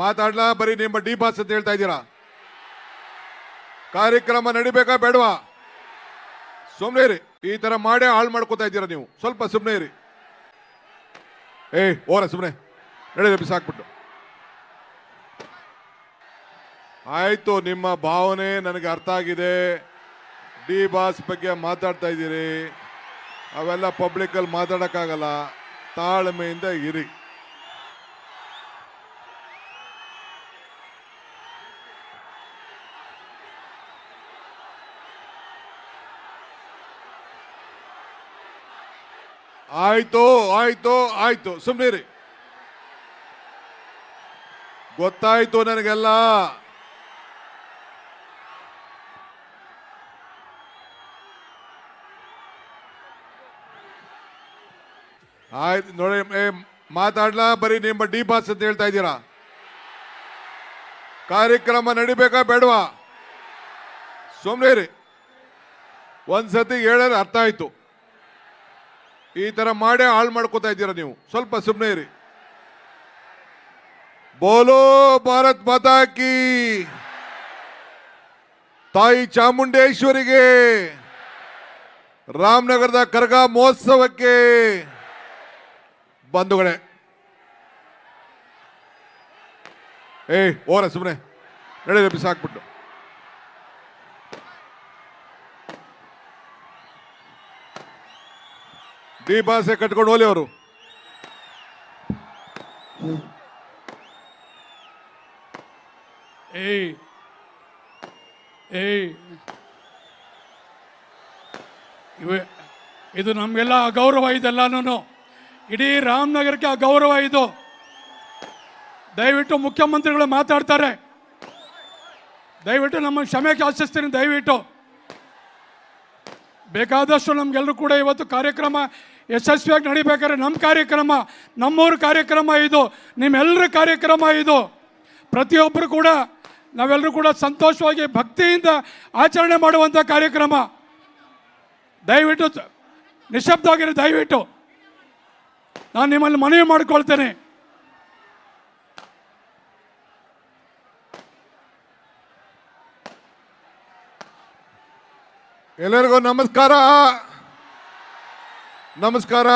ಮಾತಾಡ್ಲಾ ಬರೀ ನಿಮ್ಮ D boss ಅಂತ ಹೇಳ್ತಾ ಇದ್ದೀರಾ? ಕಾರ್ಯಕ್ರಮ ನಡಿಬೇಕಾ ಬೇಡವಾ? ಸುಮ್ಮನೆ ಇರಿ. ಈ ತರ ಮಾಡೇ ಹಾಳು ಮಾಡ್ಕೋತಾ ಇದ್ದೀರಾ ನೀವು. ಸ್ವಲ್ಪ ಸುಮ್ಮನೆ ಇರಿ. ಓರ ಸುಮ್ಮನೆ ನಡೆದ ಬಿಸಾಕ್ಬಿಟ್ಟು. ಆಯ್ತು, ನಿಮ್ಮ ಭಾವನೆ ನನಗೆ ಅರ್ಥ ಆಗಿದೆ. ಡಿ ಬಾಸ್ ಬಗ್ಗೆ ಮಾತಾಡ್ತಾ ಇದ್ದೀರಿ, ಅವೆಲ್ಲ ಪಬ್ಲಿಕ್ ಅಲ್ಲಿ ಮಾತಾಡಕ್ಕಾಗಲ್ಲ. ತಾಳ್ಮೆಯಿಂದ ಇರಿ. ಆಯ್ತು ಆಯ್ತು ಆಯ್ತು, ಸುಮ್ಮನಿರಿ. ಗೊತ್ತಾಯ್ತು ನನಗೆಲ್ಲ. ಆಯ್ತು ನೋಡಿ, ಮಾತಾಡ್ಲಾ ಬರೀ ನಿಮ್ಮ ಡಿ ಬಾಸ್ ಅಂತ ಹೇಳ್ತಾ ಇದ್ದೀರಾ? ಕಾರ್ಯಕ್ರಮ ನಡಿಬೇಕಾ ಬೇಡವಾ? ಸುಮ್ಮನೆ ಇರಿ. ಒಂದ್ಸತಿ ಹೇಳಿದ್ರೆ ಅರ್ಥ ಆಯ್ತು. ಈ ತರ ಮಾಡೇ ಹಾಳು ಮಾಡ್ಕೋತಾ ಇದ್ದೀರಾ ನೀವು. ಸ್ವಲ್ಪ ಸುಮ್ಮನೆ ಇರಿ. ಬೋಲೋ ಭಾರತ್ ಮಾತಾ ಕಿ, ತಾಯಿ ಚಾಮುಂಡೇಶ್ವರಿಗೆ, ರಾಮನಗರದ ಕರಗ ಮಹೋತ್ಸವಕ್ಕೆ. ಬಂಧುಗಳೇ, ಓರ ಸುಮ್ಮನೆ ನಡೆದ ಬಿಸಾಕ್ಬಿಟ್ಟು. ಡಿ ಬಾಸೆ ಕಟ್ಕೊಂಡು ಹೋಲಿ ಅವರು. ಇದು ನಮಗೆಲ್ಲ ಅಗೌರವ ಇದೆಲ್ಲನೂ. ಇಡೀ ರಾಮನಗರಕ್ಕೆ ಅಗೌರವ ಇದು. ದಯವಿಟ್ಟು ಮುಖ್ಯಮಂತ್ರಿಗಳು ಮಾತಾಡ್ತಾರೆ. ದಯವಿಟ್ಟು ನಮ್ಮ ಕ್ಷಮೆ ಯಾಚಿಸ್ತೀನಿ. ದಯವಿಟ್ಟು ಬೇಕಾದಷ್ಟು ನಮಗೆಲ್ಲರೂ ಕೂಡ ಇವತ್ತು ಕಾರ್ಯಕ್ರಮ ಯಶಸ್ವಿಯಾಗಿ ನಡಿಬೇಕಾದ್ರೆ ನಮ್ಮ ಕಾರ್ಯಕ್ರಮ, ನಮ್ಮೂರ ಕಾರ್ಯಕ್ರಮ ಇದು, ನಿಮ್ಮೆಲ್ಲರ ಕಾರ್ಯಕ್ರಮ ಇದು. ಪ್ರತಿಯೊಬ್ಬರು ಕೂಡ ನಾವೆಲ್ಲರೂ ಕೂಡ ಸಂತೋಷವಾಗಿ ಭಕ್ತಿಯಿಂದ ಆಚರಣೆ ಮಾಡುವಂಥ ಕಾರ್ಯಕ್ರಮ. ದಯವಿಟ್ಟು ನಿಶಬ್ದವಾಗಿರಿ. ದಯವಿಟ್ಟು ನಾನು ನಿಮ್ಮಲ್ಲಿ ಮನವಿ ಮಾಡಿಕೊಳ್ತೇನೆ. ಎಲ್ಲರಿಗೂ ನಮಸ್ಕಾರ. ನಮಸ್ಕಾರ.